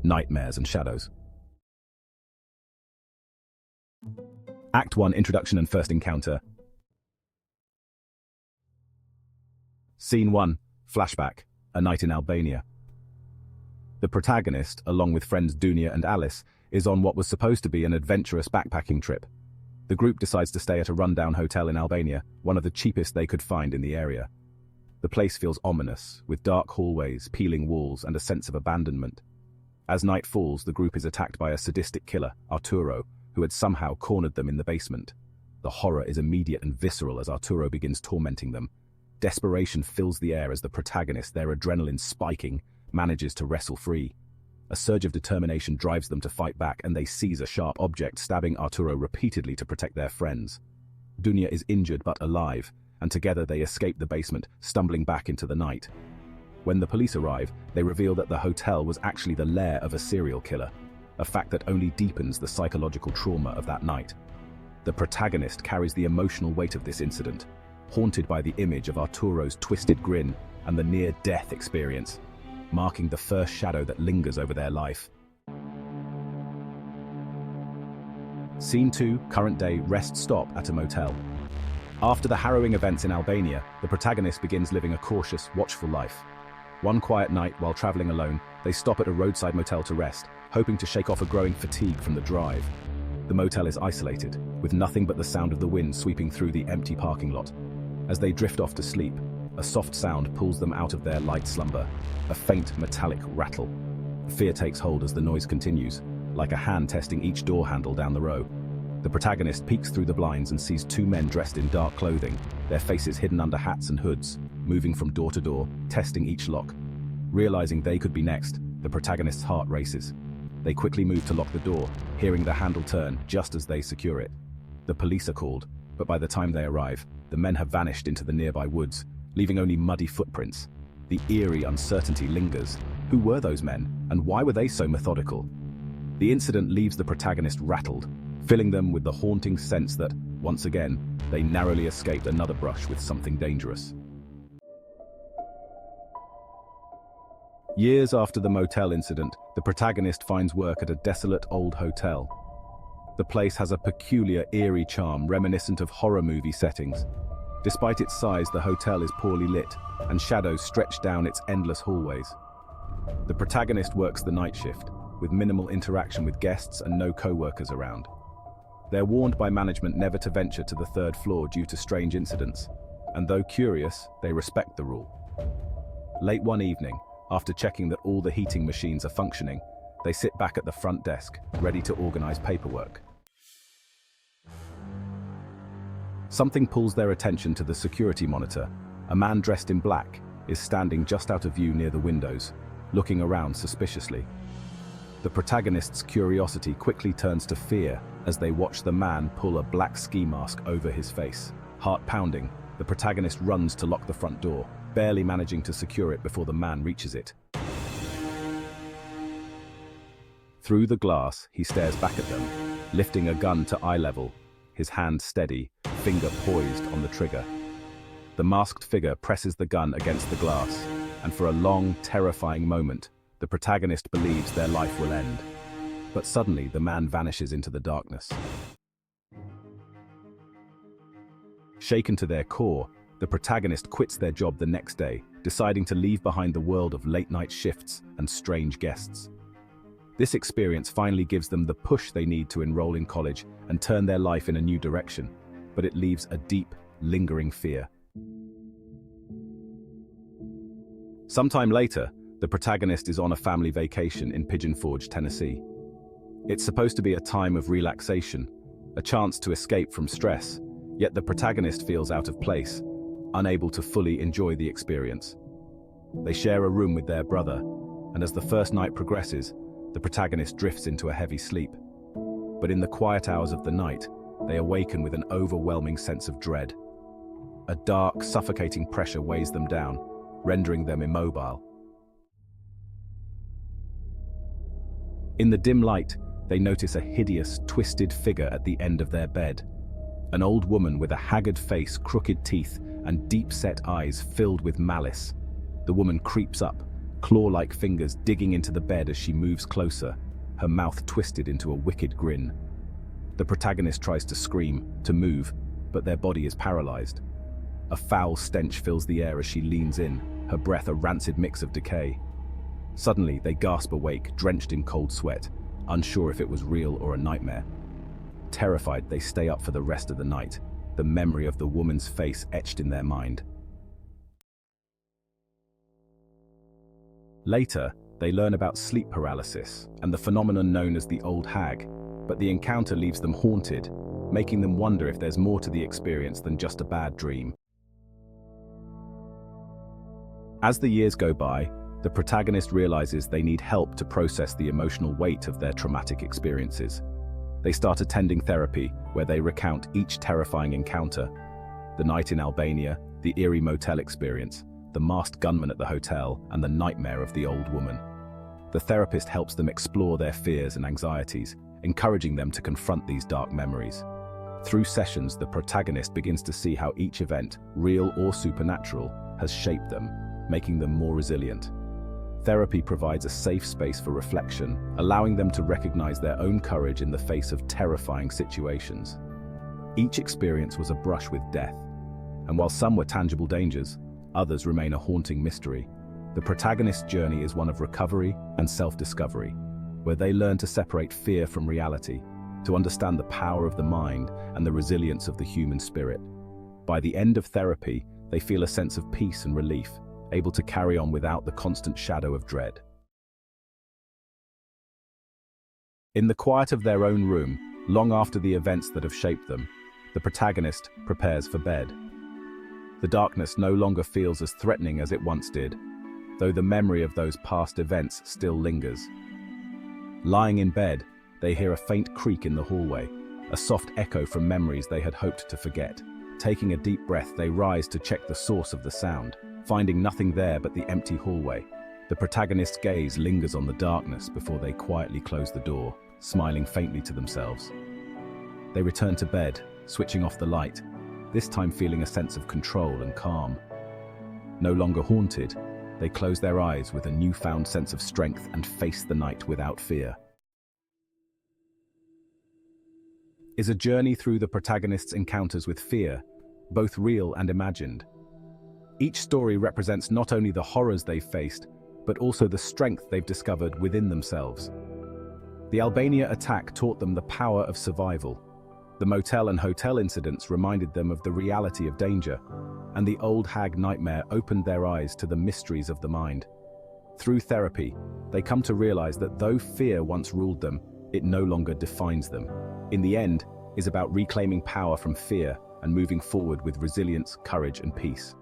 nightmares and shadows. Act 1: Introduction and First Encounter. Scene 1: Flashback, a night in Albania. The protagonist, along with friends Dunia and Alice, is on what was supposed to be an adventurous backpacking trip. The group decides to stay at a rundown hotel in Albania, one of the cheapest they could find in the area. The place feels ominous, with dark hallways, peeling walls, and a sense of abandonment. As night falls, the group is attacked by a sadistic killer, Arturo, who had somehow cornered them in the basement. The horror is immediate and visceral as Arturo begins tormenting them. Desperation fills the air as the protagonist, their adrenaline spiking, manages to wrestle free. A surge of determination drives them to fight back, and they seize a sharp object, stabbing Arturo repeatedly to protect their friends. Dunia is injured but alive, and together they escape the basement, stumbling back into the night. When the police arrive, they reveal that the hotel was actually the lair of a serial killer, a fact that only deepens the psychological trauma of that night. The protagonist carries the emotional weight of this incident, haunted by the image of Arturo's twisted grin and the near-death experience, marking the first shadow that lingers over their life. Scene 2: Current day rest stop at a motel. After the harrowing events in Albania, the protagonist begins living a cautious, watchful life. One quiet night, while traveling alone, they stop at a roadside motel to rest, hoping to shake off a growing fatigue from the drive. The motel is isolated, with nothing but the sound of the wind sweeping through the empty parking lot. As they drift off to sleep, a soft sound pulls them out of their light slumber, a faint metallic rattle. Fear takes hold as the noise continues, like a hand testing each door handle down the row. The protagonist peeks through the blinds and sees two men dressed in dark clothing, their faces hidden under hats and hoods, moving from door to door, testing each lock. Realizing they could be next, the protagonist's heart races. They quickly move to lock the door, hearing the handle turn just as they secure it. The police are called, but by the time they arrive, the men have vanished into the nearby woods, leaving only muddy footprints. The eerie uncertainty lingers. Who were those men, and why were they so methodical? The incident leaves the protagonist rattled, filling them with the haunting sense that, once again, they narrowly escaped another brush with something dangerous. Years after the motel incident, the protagonist finds work at a desolate old hotel. The place has a peculiar, eerie charm reminiscent of horror movie settings. Despite its size, the hotel is poorly lit, and shadows stretch down its endless hallways. The protagonist works the night shift, with minimal interaction with guests and no co-workers around. They're warned by management never to venture to the third floor due to strange incidents, and though curious, they respect the rule. Late one evening, after checking that all the heating machines are functioning, they sit back at the front desk, ready to organize paperwork. Something pulls their attention to the security monitor. A man dressed in black is standing just out of view near the windows, looking around suspiciously. The protagonist's curiosity quickly turns to fear as they watch the man pull a black ski mask over his face. Heart pounding, the protagonist runs to lock the front door, barely managing to secure it before the man reaches it. Through the glass, he stares back at them, lifting a gun to eye level, his hand steady, finger poised on the trigger. The masked figure presses the gun against the glass, and for a long, terrifying moment, the protagonist believes their life will end. But suddenly, the man vanishes into the darkness. Shaken to their core, the protagonist quits their job the next day, deciding to leave behind the world of late-night shifts and strange guests. This experience finally gives them the push they need to enroll in college and turn their life in a new direction, but it leaves a deep, lingering fear. Sometime later, the protagonist is on a family vacation in Pigeon Forge, Tennessee. It's supposed to be a time of relaxation, a chance to escape from stress, yet the protagonist feels out of place, unable to fully enjoy the experience. They share a room with their brother, and as the first night progresses, the protagonist drifts into a heavy sleep. But in the quiet hours of the night, they awaken with an overwhelming sense of dread. A dark, suffocating pressure weighs them down, rendering them immobile. In the dim light, they notice a hideous, twisted figure at the end of their bed. An old woman with a haggard face, crooked teeth, and deep-set eyes filled with malice. The woman creeps up, claw-like fingers digging into the bed as she moves closer, her mouth twisted into a wicked grin. The protagonist tries to scream, to move, but their body is paralyzed. A foul stench fills the air as she leans in, her breath a rancid mix of decay. Suddenly, they gasp awake, drenched in cold sweat, unsure if it was real or a nightmare. Terrified, they stay up for the rest of the night, the memory of the woman's face etched in their mind. Later, they learn about sleep paralysis and the phenomenon known as the Old Hag, but the encounter leaves them haunted, making them wonder if there's more to the experience than just a bad dream. As the years go by, the protagonist realizes they need help to process the emotional weight of their traumatic experiences. They start attending therapy, where they recount each terrifying encounter: the night in Albania, the eerie motel experience, the masked gunman at the hotel, and the nightmare of the old woman. The therapist helps them explore their fears and anxieties, encouraging them to confront these dark memories. Through sessions, the protagonist begins to see how each event, real or supernatural, has shaped them, making them more resilient. Therapy provides a safe space for reflection, allowing them to recognize their own courage in the face of terrifying situations. Each experience was a brush with death, and while some were tangible dangers, others remain a haunting mystery. The protagonist's journey is one of recovery and self-discovery, where they learn to separate fear from reality, to understand the power of the mind and the resilience of the human spirit. By the end of therapy, they feel a sense of peace and relief, able to carry on without the constant shadow of dread. In the quiet of their own room, long after the events that have shaped them, the protagonist prepares for bed. The darkness no longer feels as threatening as it once did, though the memory of those past events still lingers. Lying in bed, they hear a faint creak in the hallway, a soft echo from memories they had hoped to forget. Taking a deep breath, they rise to check the source of the sound, finding nothing there but the empty hallway. The protagonist's gaze lingers on the darkness before they quietly close the door, smiling faintly to themselves. They return to bed, switching off the light, this time feeling a sense of control and calm. No longer haunted, they close their eyes with a newfound sense of strength and face the night without fear. Is a journey through the protagonist's encounters with fear, both real and imagined. Each story represents not only the horrors they've faced, but also the strength they've discovered within themselves. The Albania attack taught them the power of survival. The motel and hotel incidents reminded them of the reality of danger, and the Old Hag nightmare opened their eyes to the mysteries of the mind. Through therapy, they come to realize that though fear once ruled them, it no longer defines them. In the end, is about reclaiming power from fear and moving forward with resilience, courage, and peace.